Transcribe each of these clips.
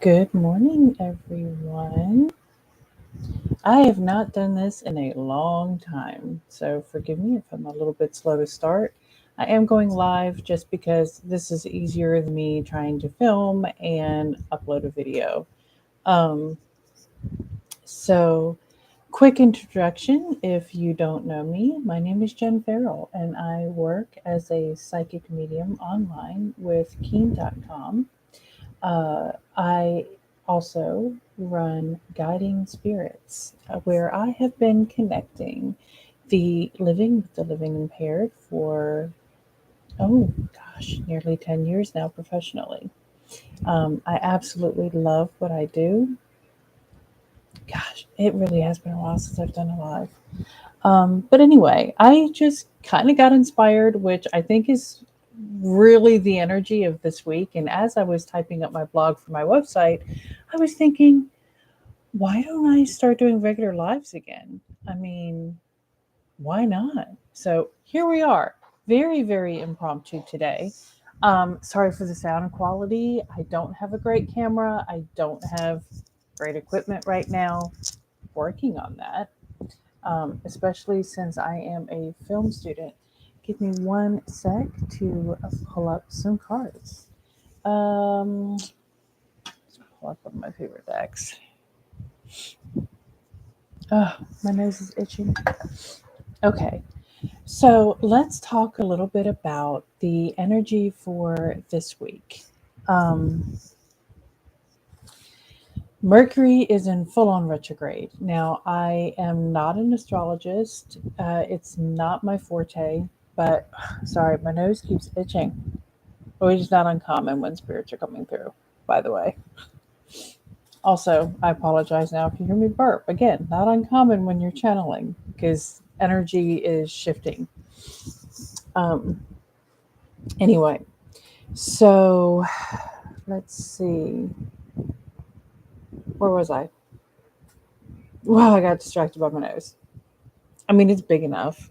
Good morning, everyone. I have not done this in a long time, so forgive me if I'm a little bit slow to start. I am going live just because this is easier than me trying to film and upload a video. Um, so, quick introduction if you don't know me, my name is Jenn Ferrell, and I work as a psychic medium online with Keen.com. I also run Guiding Spirits, where I have been connecting the living with the living impaired for, oh gosh, nearly 10 years now professionally. I absolutely love what I do. Gosh, it really has been a while since I've done a live. But anyway, I just kind of got inspired, which I think is really the energy of this week. And as I was typing up my blog for my website, I was thinking, why don't I start doing regular lives again? I mean, why not? So here we are, very, very impromptu today. Sorry for the sound quality. I don't have a great camera. I don't have great equipment right now. Working on that, especially since I am a film student. Give me one sec to pull up some cards. Let's pull up one of my favorite decks. Oh, my nose is itching. Okay, so let's talk a little bit about the energy for this week. Um, Mercury is in full on retrograde. Now, I am not an astrologist, it's not my forte, but sorry, my nose keeps itching, which is not uncommon when spirits are coming through, by the way. Also, I apologize now if you hear me burp. Again, not uncommon when you're channeling because energy is shifting. Um, anyway, so let's see. Where was I? Wow, I got distracted by my nose. I mean, it's big enough.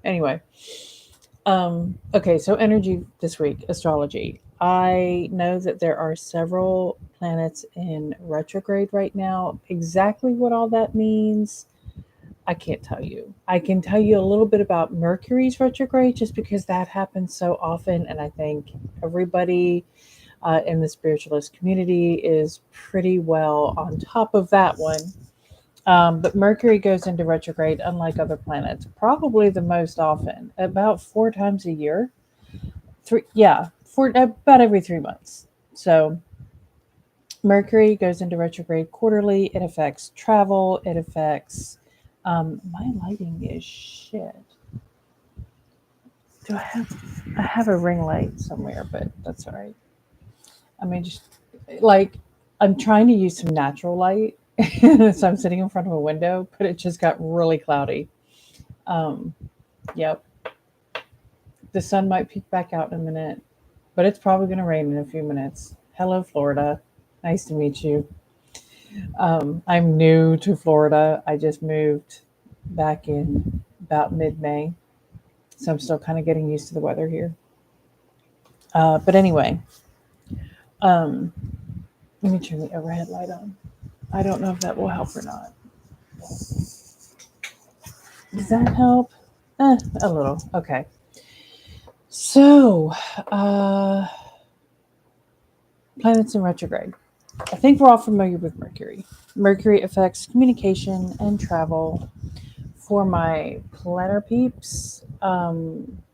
Anyway, okay, so energy this week, astrology. I know that there are several planets in retrograde right now. Exactly what all that means, I can't tell you. I can tell you a little bit about Mercury's retrograde just because that happens so often, and I think everybody in the spiritualist community is pretty well on top of that one. But Mercury goes into retrograde, unlike other planets, probably the most often, about 4 times a year. Three, yeah, for about every 3 months. So Mercury goes into retrograde quarterly. It affects travel. It affects. My lighting is shit. Do I have? I have a ring light somewhere, but that's all right. I mean, just like I'm trying to use some natural light, so I'm sitting in front of a window, but it just got really cloudy. Um, yep, the sun might peek back out in a minute, but it's probably going to rain in a few minutes. Hello, Florida. Nice to meet you. I'm new to Florida. I just moved back in about mid May, so I'm still kind of getting used to the weather here. But anyway, um, let me turn the overhead light on. I don't know if that will help or not. Does that help? A little. Okay. So, uh, planets in retrograde. I think we're all familiar with Mercury. Mercury affects communication and travel. For my planner peeps,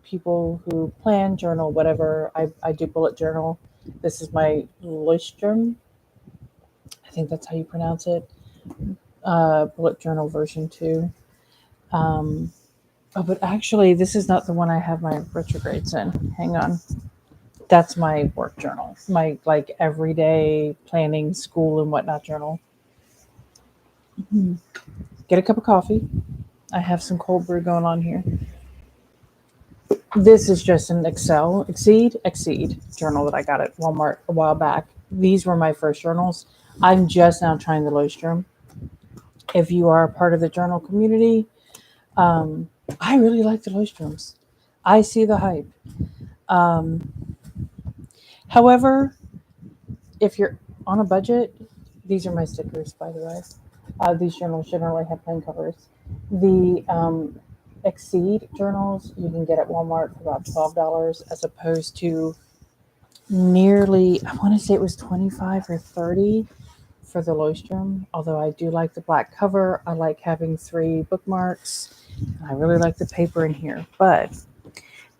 people who plan, journal, whatever, I do bullet journal. This is my Leuchtturm. I think that's how you pronounce it. Bullet journal version 2. Um, oh, but actually, this is not the one I have my retrogrades in. Hang on. That's my work journal, my like everyday planning, school, and whatnot journal. Mhm. Get a cup of coffee. I have some cold brew going on here. This is just an Exceed journal that I got at Walmart a while back. These were my first journals. I'm just now trying the Leuchtturm. If you are a part of the journal community, um, I really like the Leuchtturms. I see the hype. Um, however, if you're on a budget, these are my stickers, by the way. These journals generally have plain covers. The Exceed journals you can get at Walmart for about $12, as opposed to nearly, I want to say it was 25 or 30 for the Leuchtturm. Although I do like the black cover, I like having 3 bookmarks. I really like the paper in here. But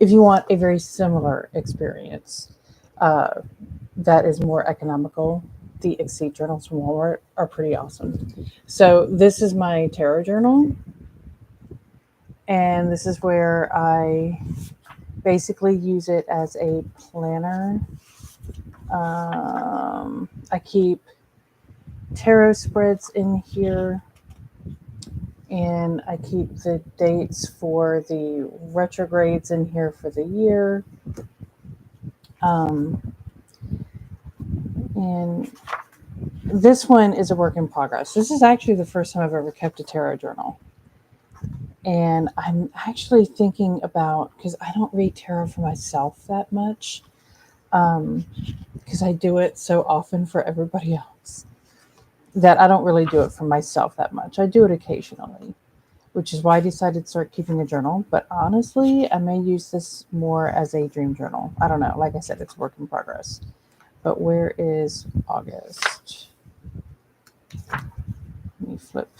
if you want a very similar experience, uh, that is more economical, the Exceed journals from Walmart are pretty awesome. So this is my tarot journal, and this is where I basically use it as a planner. I keep tarot spreads in here, and I keep the dates for the retrogrades in here for the year. And this one is a work in progress. This is actually the first time I've ever kept a tarot journal. And I'm actually thinking about, because I don't read tarot for myself that much, because I do it so often for everybody else, that I don't really do it for myself that much. I do it occasionally, which is why I decided to start keeping a journal. But honestly, I may use this more as a dream journal. I don't know. Like I said, it's a work in progress. But where is August? Let me flip.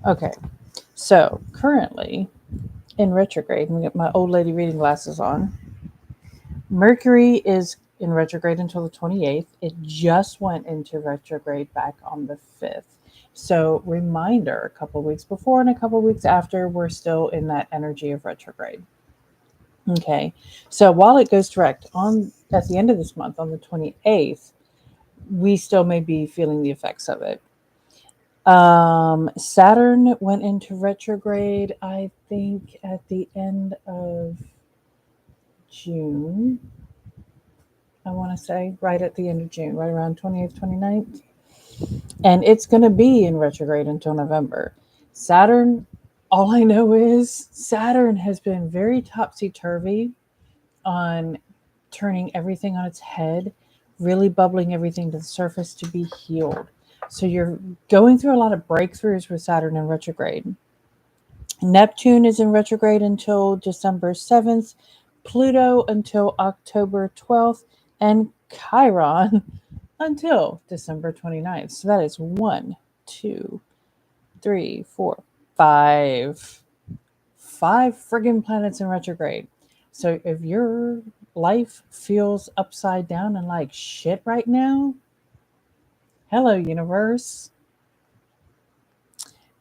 Okay. So currently in retrograde, let me get my old lady reading glasses on. Mercury is in retrograde until the 28th. It just went into retrograde back on the 5th. So reminder, a couple of weeks before and a couple of weeks after, we're still in that energy of retrograde. Okay. So while it goes direct on at the end of this month on the 28th, we still may be feeling the effects of it. Saturn went into retrograde, I think, at the end of June. I want to say right at the end of June, right around 28th, 29th. And it's going to be in retrograde until November. Saturn, all I know is Saturn has been very topsy-turvy on turning everything on its head, really bubbling everything to the surface to be healed. So you're going through a lot of breakthroughs with Saturn in retrograde. Neptune is in retrograde until December 7th, Pluto until October 12th, and Chiron until December 29th. So that is 1, 2, 3, 4, 5. 5 friggin' planets in retrograde. So if your life feels upside down and like shit right now, hello, universe.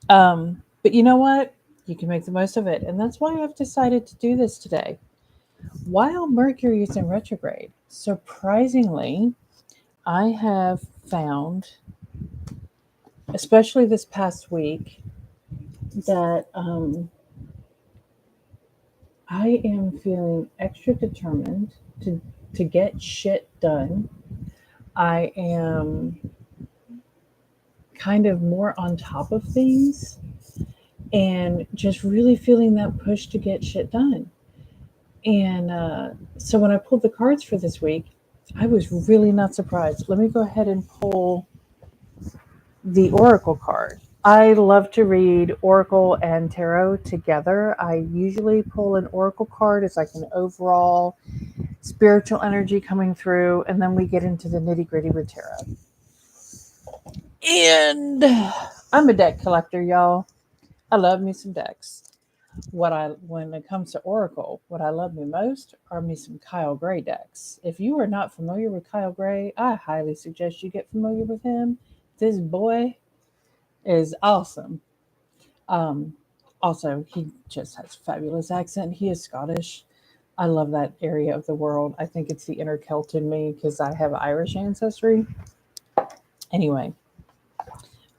But you know what? You can make the most of it. And that's why I've decided to do this today. While Mercury is in retrograde, surprisingly, I have found, especially this past week, that I am feeling extra determined to get shit done. I am kind of more on top of things and just really feeling that push to get shit done. And so when I pulled the cards for this week, I was really not surprised. Let me go ahead and pull the Oracle card. I love to read Oracle and Tarot together. I usually pull an Oracle card as like an overall spiritual energy coming through, and then we get into the nitty gritty with Tarot. And I'm a deck collector, y'all. I love me some decks. When it comes to Oracle, what I love me most are me some Kyle Gray decks. If you are not familiar with Kyle Gray, I highly suggest you get familiar with him. This boy is awesome. Um, Also, he just has a fabulous accent. He is Scottish. I love that area of the world. I think it's the inner Celt in me because I have Irish ancestry. Anyway,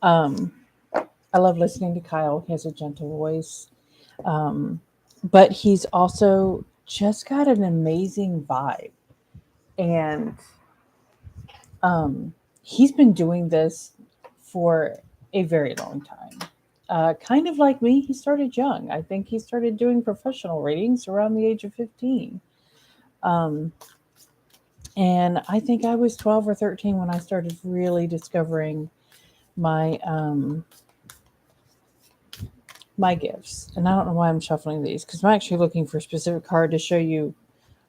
um, I love listening to Kyle. He has a gentle voice. Um, but he's also just got an amazing vibe. And he's been doing this for a very long time. Kind of like me, he started young. I think he started doing professional readings around the age of 15. Um, And I think I was 12 or 13 when I started really discovering my my gifts. And I don't know why I'm shuffling these, because I'm actually looking for a specific card to show you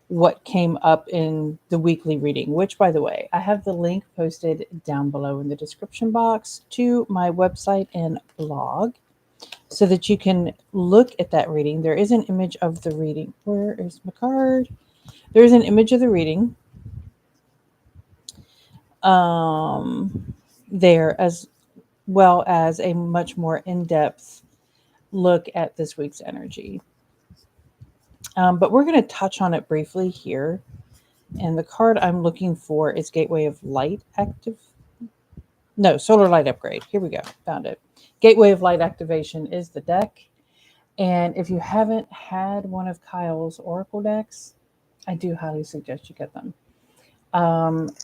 what came up in the weekly reading, which, by the way, I have the link posted down below in the description box to my website and blog so that you can look at that reading. There is an image of the reading. Where is my card? There's an image of the reading there, as well as a much more in-depth look at this week's energy. But we're going to touch on it briefly here. And the card I'm looking for is Gateway of Light Active. No, Solar Light Upgrade. Here we go. Found it. Gateway of Light Activation is the deck. And if you haven't had one of Kyle's Oracle decks, I do highly suggest you get them.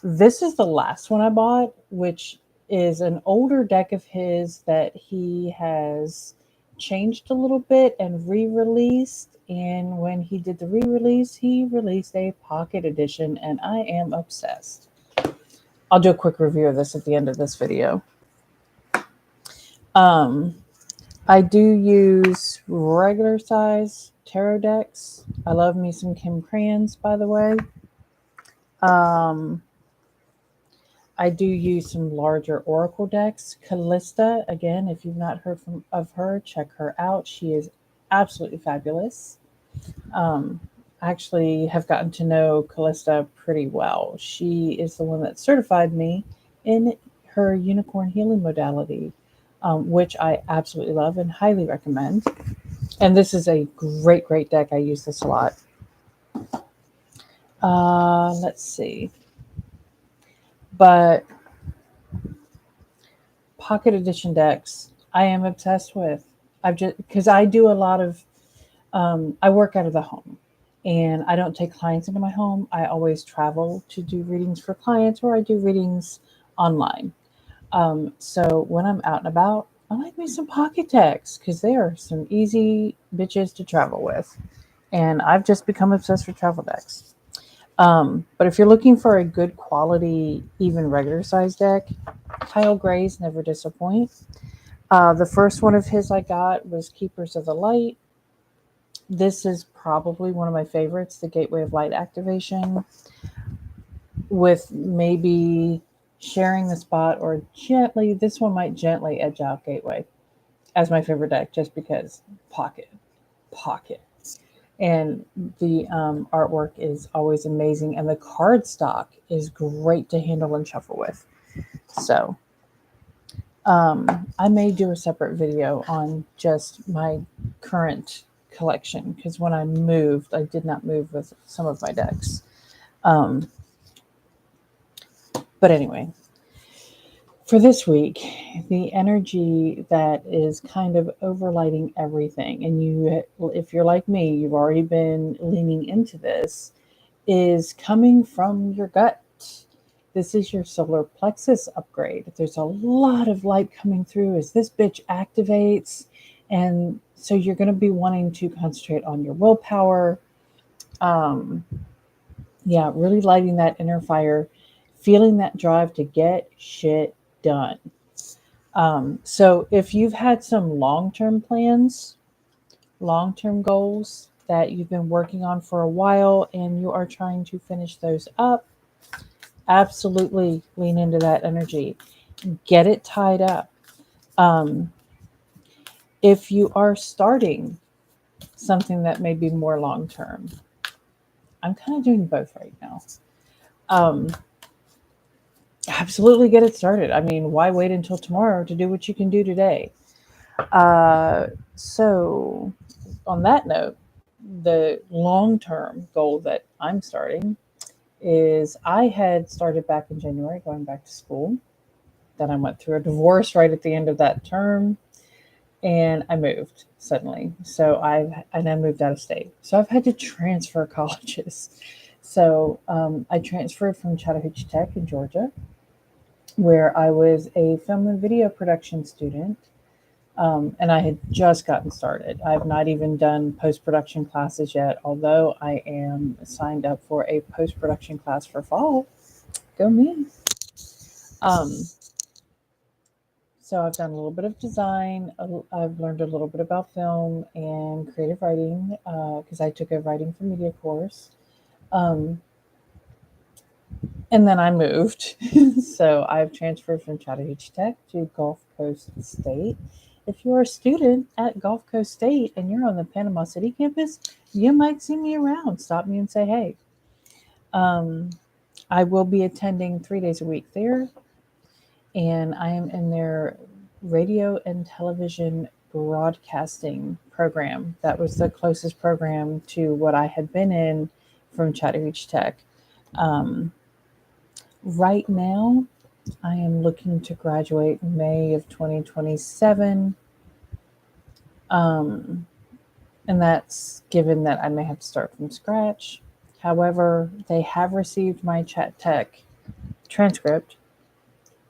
This is the last one I bought, which is an older deck of his that he has changed a little bit and re-released. And when he did the re-release, he released a pocket edition, and I am obsessed. I'll do a quick review of this at the end of this video. I do use regular size tarot decks. I love me some Kim Crayons, by the way. I do use some larger Oracle decks. Callista, again, if you've not heard of her, check her out. She is absolutely fabulous. I actually have gotten to know Callista pretty well. She is the one that certified me in her unicorn healing modality, which I absolutely love and highly recommend. And this is a great, great deck. I use this a lot. Let's see. But pocket edition decks, I am obsessed with. Because I do a lot of, I work out of the home and I don't take clients into my home. I always travel to do readings for clients, or I do readings online. So when I'm out and about, I like me some pocket decks because they are some easy bitches to travel with. And I've just become obsessed with travel decks. But if you're looking for a good quality, even regular size deck, Kyle Gray's never disappoint. The first one of his I got was Keepers of the Light. This is probably one of my favorites, the Gateway of Light Activation, with maybe Sharing the Spot, or gently, this one might gently edge out Gateway as my favorite deck, just because pocket. And the artwork is always amazing, and the card stock is great to handle and shuffle with. So I may do a separate video on just my current collection, because when I moved, I did not move with some of my decks. But anyway, for this week, the energy that is kind of overlighting everything, and you, if you're like me, you've already been leaning into this, is coming from your gut. This is your solar plexus upgrade. There's a lot of light coming through as this bitch activates. And so you're going to be wanting to concentrate on your willpower. Really lighting that inner fire, feeling that drive to get shit done. So if you've had some long-term plans, long-term goals that you've been working on for a while and you are trying to finish those up, absolutely lean into that energy. Get it tied up. If you are starting something that may be more long-term, I'm kind of doing both right now. Absolutely get it started. I mean, why wait until tomorrow to do what you can do today? So on that note, the long-term goal that I'm starting is, I had started back in January going back to school. Then I went through a divorce right at the end of that term, and I moved suddenly. So I moved out of state. So I've had to transfer colleges. So I transferred from Chattahoochee Tech in Georgia, where I was a film and video production student, And I had just gotten started. I've not even done post production classes yet, although I am signed up for a post production class for fall. Go me. Um, so I've done a little bit of design. I've learned a little bit about film and creative writing because I took a writing for media course. Um, and then I moved. So I've transferred from Chattahoochee Tech to Gulf Coast State. If you're a student at Gulf Coast State and you're on the Panama City campus, you might see me around. Stop me and say hey. Um, I will be attending 3 days a week there, and I am in their radio and television broadcasting program. That was the closest program to what I had been in from Chattahoochee Tech. Um, right now, I am looking to graduate May of 2027. Um, and that's given that I may have to start from scratch. However, they have received my Chat Tech transcript,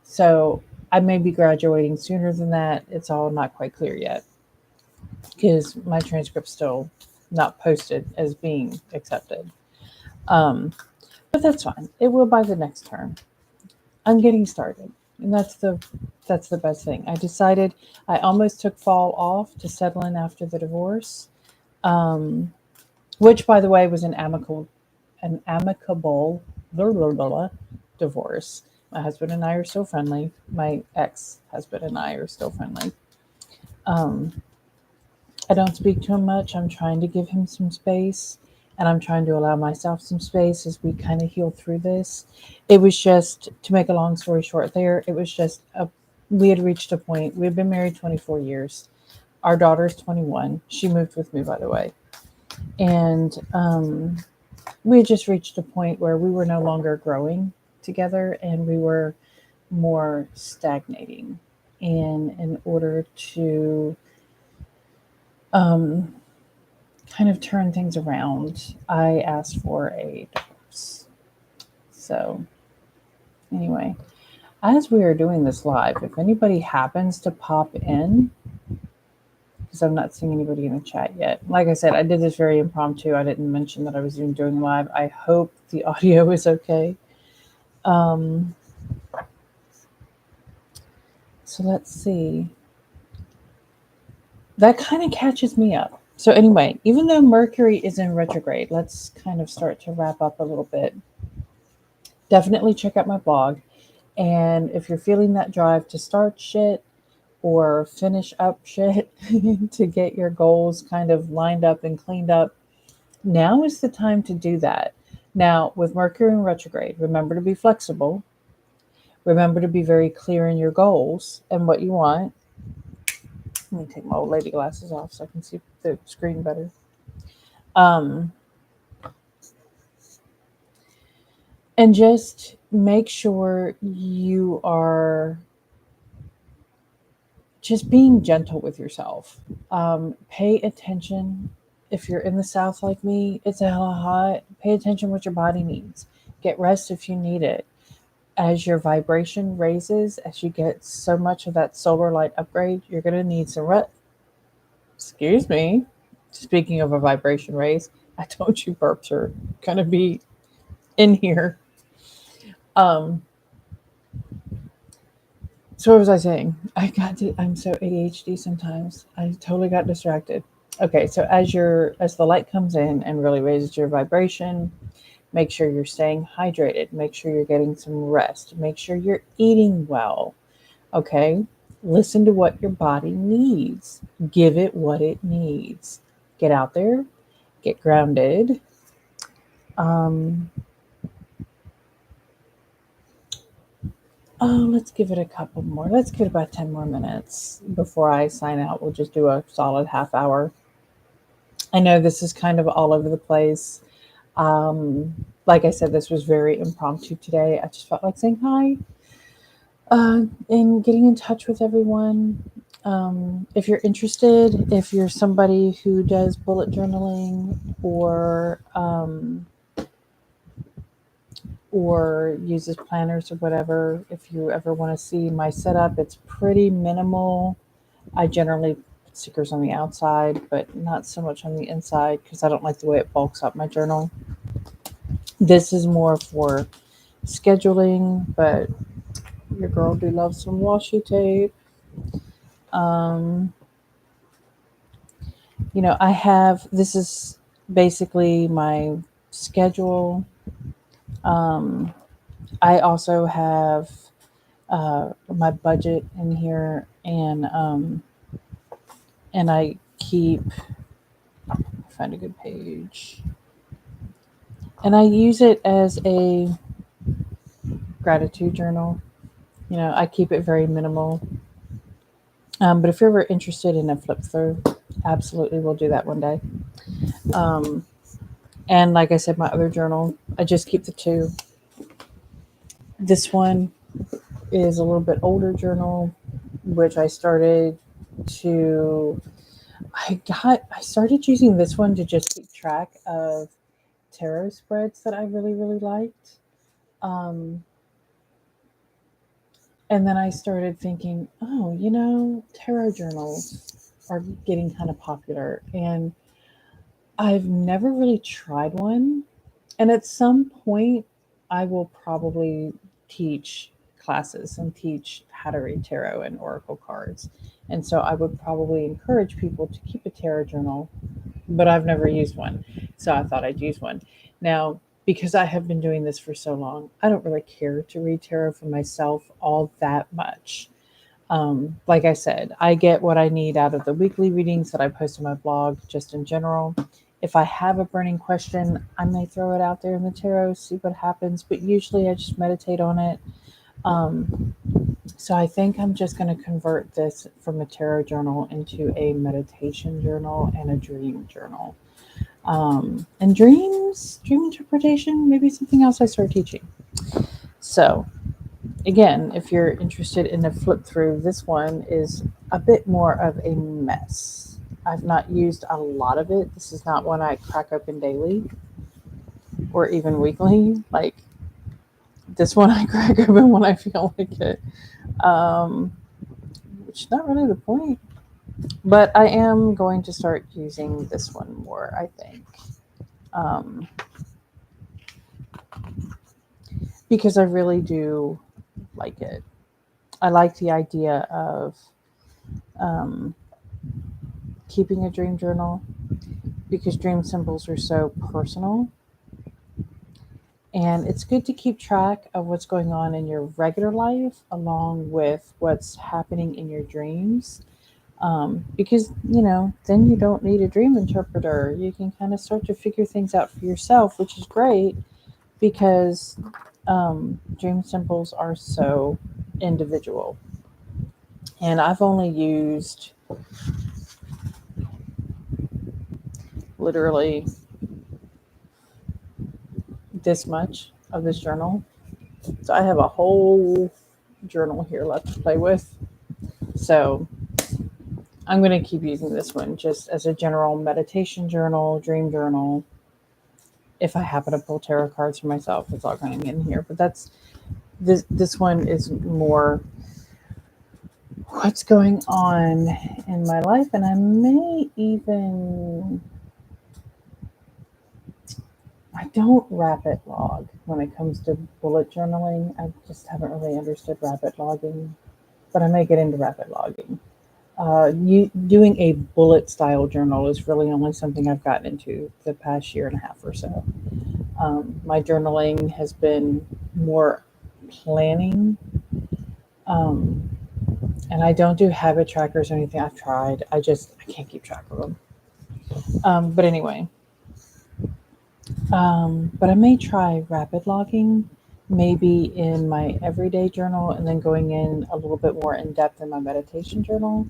so I may be graduating sooner than that. It's all not quite clear yet because my transcript's still not posted as being accepted. Um, but that's fine. It will by the next term. I'm getting started, and that's the best thing. I decided I almost took fall off to settle in after the divorce, um, which, by the way, was an amicable blah, blah, blah, blah, divorce. My husband and I are still friendly. My ex husband and I are still friendly. Um, I don't speak to him much. I'm trying to give him some space, and I'm trying to allow myself some space as we kind of heal through this. It was just, to make a long story short, it was just we had reached a point. We had been married 24 years. Our daughter's 21. She moved with me, by the way. And we had just reached a point where we were no longer growing together and we were more stagnating. And in order to um, kind of turn things around, I asked for a divorce. So, anyway, as we are doing this live, if anybody happens to pop in, because I'm not seeing anybody in the chat yet. Like I said, I did this very impromptu. I didn't mention that I was even doing live. I hope the audio is okay. Um, so let's see. That kind of catches me up. So, anyway, even though Mercury is in retrograde, let's kind of start to wrap up a little bit. Definitely check out my blog. And if you're feeling that drive to start shit or finish up shit to get your goals kind of lined up and cleaned up, now is the time to do that. Now, with Mercury in retrograde, remember to be flexible. Remember to be very clear in your goals and what you want. Let me take my old lady glasses off so I can see the screen better. Um, and just make sure you are just being gentle with yourself. Pay attention. If you're in the South like me, it's a hell hot. Pay attention what your body needs. Get rest if you need it. As your vibration raises, as you get so much of that solar light upgrade, you're going to need some rest. Excuse me. Speaking of a vibration raise, I told you burps are going to be in here. Um, so what was I saying? I'm so ADHD sometimes. I totally got distracted. Okay, so as the light comes in and really raises your vibration, make sure you're staying hydrated. Make sure you're getting some rest. Make sure you're eating well. Okay? Listen to what your body needs. Give it what it needs. Get out there, get grounded. Um, let's give it a couple more. Let's give it about 10 more minutes before I sign out. We'll just do a solid half hour. I know this is kind of all over the place. Like I said, this was very impromptu today. I just felt like saying hi and getting in touch with everyone. If you're interested, if you're somebody who does bullet journaling or uses planners or whatever, if you ever want to see my setup, it's pretty minimal. I generally put stickers on the outside, but not so much on the inside because I don't like the way it bulks up my journal. This is more for scheduling, but your girl do love some washi tape. Um, I have this is basically my schedule. Um, I also have my budget in here, and I keep find a good page, and I use it as a gratitude journal. I keep it very minimal. But if you're ever interested in a flip through, absolutely, we'll do that one day. Um, and like I said, my other journal, I just keep the two. This one is a little bit older journal, which to, I started using this one to just keep track of tarot spreads that I really, really liked. Um, and then I started thinking, oh, tarot journals are getting kind of popular. And I've never really tried one. And at some point, I will probably teach classes and teach how to read tarot and oracle cards. And so I would probably encourage people to keep a tarot journal, but I've never used one. So I thought I'd use one. Now, because I have been doing this for so long, I don't really care to read tarot for myself all that much. Like I said, I get what I need out of the weekly readings that I post on my blog, just in general. If I have a burning question, I may throw it out there in the tarot, see what happens, but usually I just meditate on it. Um, so I think I'm just going to convert this from a tarot journal into a meditation journal and a dream journal. And dream interpretation, maybe something else I start teaching. So again, if you're interested in a flip through, this one is a bit more of a mess. I've not used a lot of it. This is not one I crack open daily or even weekly. Like this one, I crack open when I feel like it, um, which is not really the point. But I am going to start using this one more, I think, um, because I really do like it. I like the idea of um, keeping a dream journal because dream symbols are so personal. And it's good to keep track of what's going on in your regular life along with what's happening in your dreams. Because, then you don't need a dream interpreter. You can kind of start to figure things out for yourself, which is great because dream symbols are so individual. And I've only used literally this much of this journal. So I have a whole journal here left to play with. So I'm going to keep using this one just as a general meditation journal, dream journal. If I happen to pull tarot cards for myself, it's all going in here. But this one is more what's going on in my life, and I don't rapid log when it comes to bullet journaling. I just haven't really understood rapid logging, but I may get into rapid logging. Doing a bullet style journal is really only something I've gotten into the past year and a half or so. My journaling has been more planning, um, and I don't do habit trackers or anything. I've tried. I can't keep track of them. But anyway, but I may try rapid logging, maybe in my everyday journal, and then going in a little bit more in depth in my meditation journal.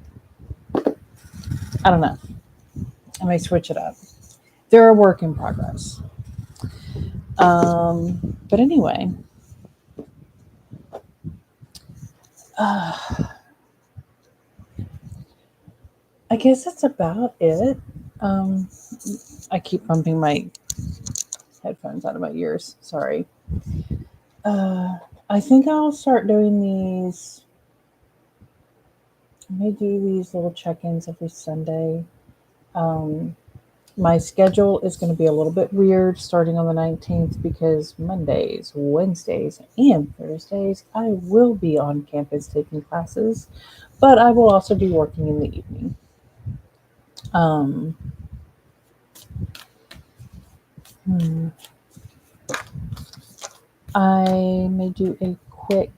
I don't know. I may switch it up. They're a work in progress. But anyway, uh, I guess that's about it. Um, I keep bumping my headphones out of my ears. Sorry. Uh, I think I'll start doing these I may do these little check-ins every Sunday. Um, my schedule is going to be a little bit weird starting on the 19th because Mondays, Wednesdays, and Thursdays I will be on campus taking classes, but I will also be working in the evening. Um, hmm, I may do a quick,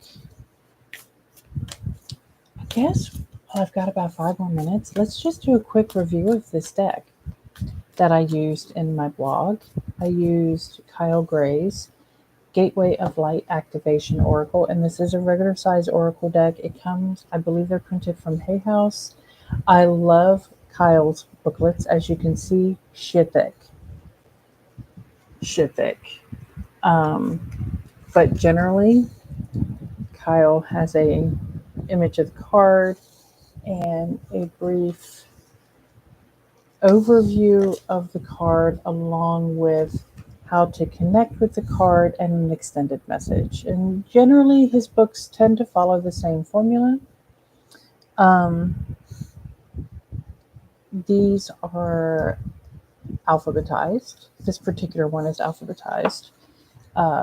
I guess I've got about 5 more minutes. Let's just do a quick review of this deck that I used in my blog. I used Kyle Gray's Gateway of Light Activation Oracle, and this is a regular size Oracle deck. It comes, I believe they're printed from Hay House. I love Kyle's booklets, as you can see, shit thick. Shit thick. Um, but generally, Kyle has a image of the card and a brief overview of the card along with how to connect with the card and an extended message. And generally, his books tend to follow the same formula. Um, these are alphabetized. This particular one is alphabetized.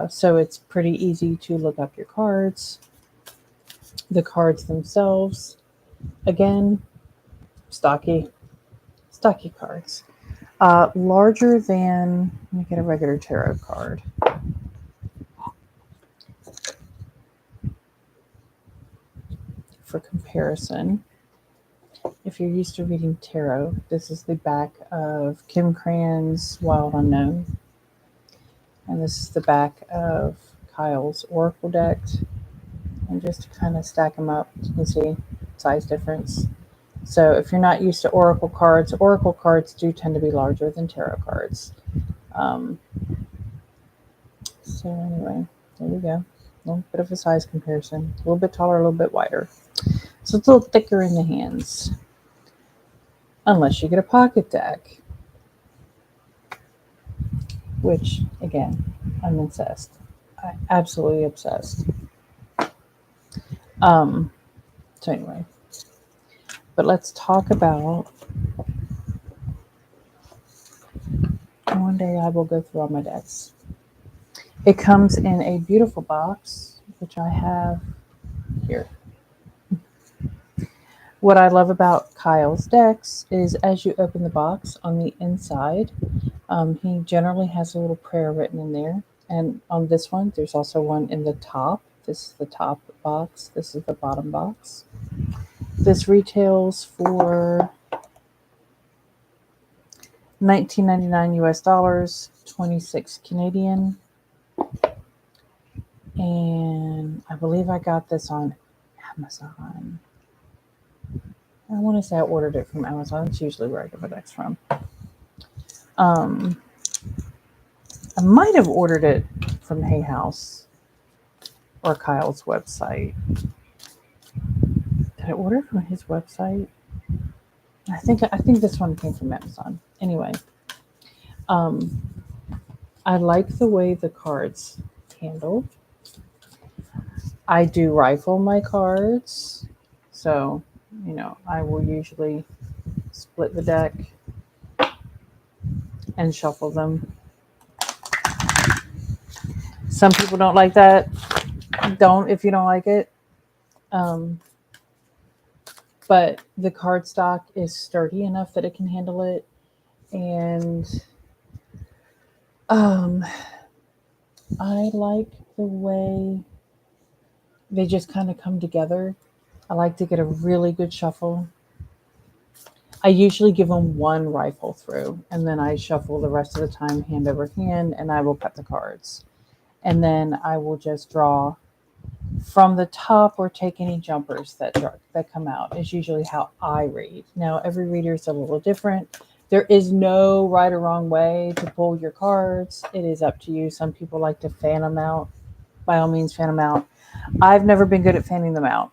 So it's pretty easy to look up your cards. The cards themselves, again, stocky cards. Larger than, let me get a regular tarot card. For comparison, if you're used to reading tarot, this is the back of Kim Cran's Wild Unknown. And this is the back of Kyle's Oracle deck. And just to kind of stack them up, you can see size difference. So if you're not used to Oracle cards do tend to be larger than tarot cards. So anyway, there we go. A little bit of a size comparison. A little bit taller, a little bit wider. So it's a little thicker in the hands. Unless you get a pocket deck. Which, again, I'm obsessed. I'm absolutely obsessed. So anyway. But let's talk about, one day I will go through all my decks. It comes in a beautiful box, which I have here. What I love about Kyle's decks is as you open the box on the inside, he generally has a little prayer written in there. And on this one, there's also one in the top. This is the top box. This is the bottom box. This retails for $19.99 US dollars, 26 Canadian. And I believe I got this on Amazon. I want to say I ordered it from Amazon. It's usually where I get my decks from. I might have ordered it from Hay House or Kyle's website. Did I order from his website? I think this one came from Amazon. Anyway, I like the way the cards handle. I do rifle my cards, so I will usually split the deck and shuffle them. Some people don't like that. Don't if you don't like it. But the cardstock is sturdy enough that it can handle it. And I like the way they just kind of come together. I like to get a really good shuffle. I usually give them one rifle through, and then I shuffle the rest of the time hand over hand, and I will cut the cards. And then I will just draw from the top or take any jumpers that come out is usually how I read. Now, every reader is a little different. There is no right or wrong way to pull your cards. It is up to you. Some people like to fan them out. By all means, fan them out. I've never been good at fanning them out.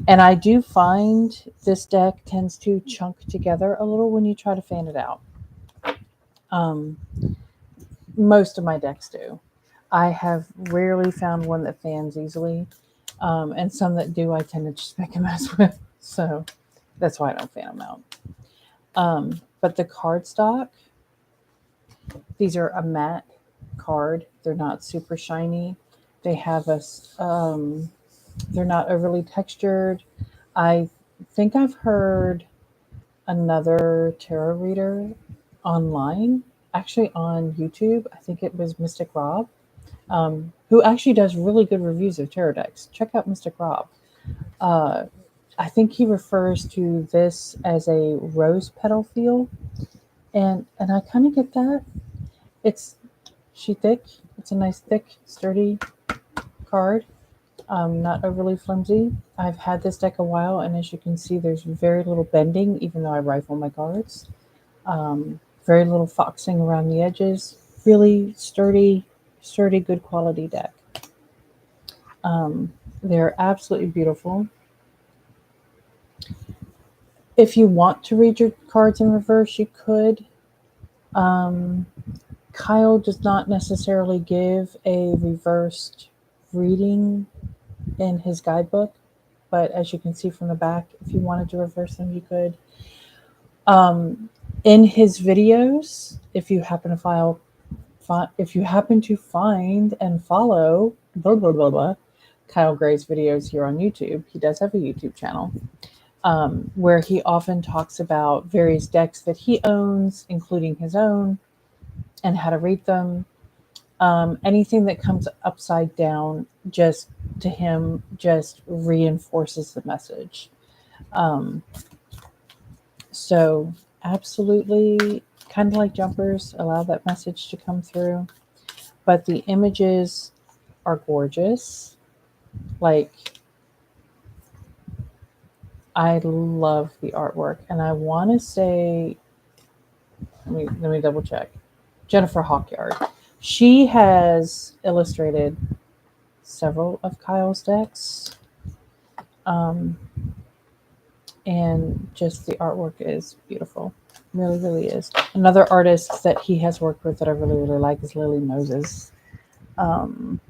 And I do find this deck tends to chunk together a little when you try to fan it out. Most of my decks do. I have rarely found one that fans easily. And some that do, I tend to just make a mess with. So That's why I don't fan them out. But the cardstock, these are a matte card. They're not super shiny. They have they're not overly textured. I think I've heard another tarot reader online, actually on YouTube. I think it was Mystic Rob, who actually does really good reviews of tarot decks. Check out Mystic Rob. Uh, I think he refers to this as a rose petal feel, and I kind of get that. It's she thick. It's a nice thick, sturdy card. Not overly flimsy. I've had this deck a while, and as you can see, there's very little bending, even though I rifle my cards. Very little foxing around the edges. Really sturdy, good quality deck. Um, they're absolutely beautiful. If you want to read your cards in reverse, you could. Um, Kyle does not necessarily give a reversed reading in his guidebook, but as you can see from the back, if you wanted to reverse them, you could. Um, in his videos, if you happen to find and follow blah blah blah blah Kyle Gray's videos here on YouTube, he does have a YouTube channel where he often talks about various decks that he owns, including his own, and how to read them. Anything that comes upside down, just to him, just reinforces the message. Um, so, absolutely, kind of like jumpers, allow that message to come through. But the images are gorgeous. Like, I love the artwork, and I want to say, let me double check. Jennifer Hawkyard. She has illustrated several of Kyle's decks, um, and just the artwork is beautiful. Really, really is. Another artist that he has worked with that I really, really like is Lily Moses. Um,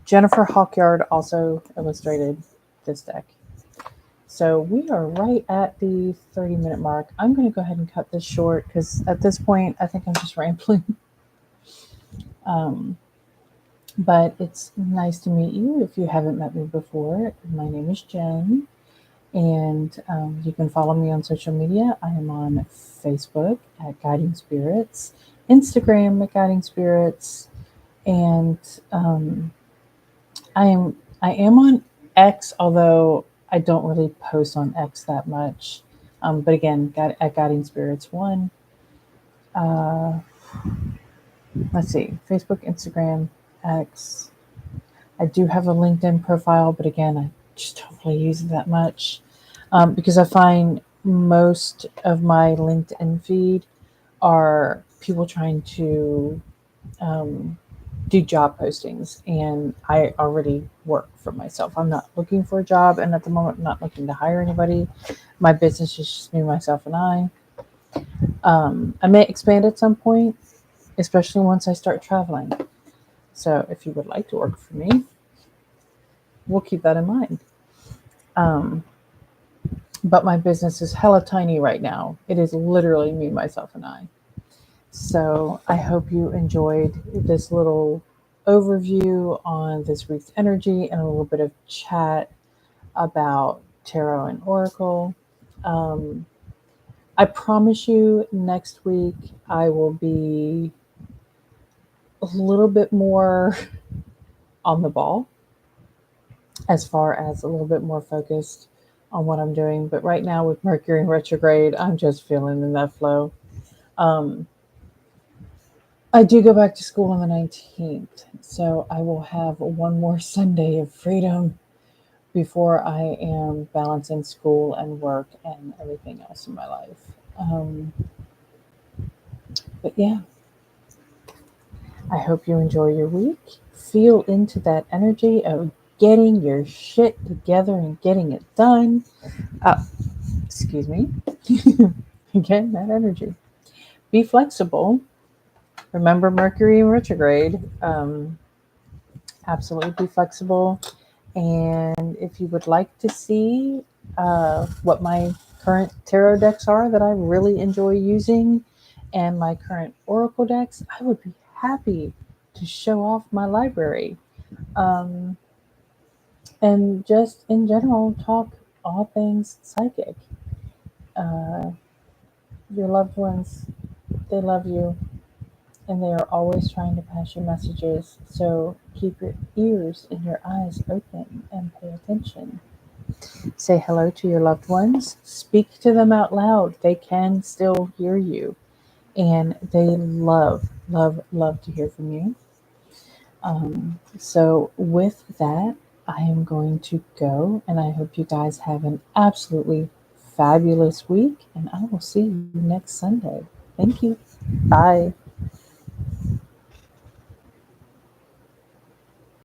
Jennifer Hawkyard also illustrated this deck. So we are right at the 30-minute mark. I'm going to go ahead and cut this short because at this point, I think I'm just rambling. But it's nice to meet you if you haven't met me before. My name is Jen, and you can follow me on social media. I am on Facebook at Guiding Spirits, Instagram at Guiding Spirits, and I am on X, although I don't really post on X that much. But again, at Guiding Spirits 1. Let's see, Facebook, Instagram, X. I do have a LinkedIn profile, but again, I just don't really use it that much because I find most of my LinkedIn feed are people trying to do job postings, and I already work for myself. I'm not looking for a job, and at the moment, I'm not looking to hire anybody. My business is just me, myself, and I. I may expand at some point, especially once I start traveling. So if you would like to work for me, we'll keep that in mind. But my business is hella tiny right now. It is literally me, myself, and I. So I hope you enjoyed this little overview on this week's energy and a little bit of chat about tarot and oracle. I promise you next week I will be a little bit more on the ball, as far as a little bit more focused on what I'm doing. But right now with Mercury in retrograde, I'm just feeling in that flow. I do go back to school on the 19th, so I will have one more Sunday of freedom before I am balancing school and work and everything else in my life. But yeah, I hope you enjoy your week. Feel into that energy of getting your shit together and getting it done. Excuse me. Again, that energy. Be flexible. Remember Mercury in retrograde. Absolutely be flexible. And if you would like to see what my current tarot decks are that I really enjoy using and my current oracle decks, I would be happy to show off my library. Um, and just in general, talk all things psychic. Uh, your loved ones, they love you and they are always trying to pass you messages. So keep your ears and your eyes open and pay attention. Say hello to your loved ones. Speak to them out loud. They can still hear you. And they love, love, love to hear from you. So, with that, I am going to go and I hope you guys have an absolutely fabulous week. And I will see you next Sunday. Thank you. Bye.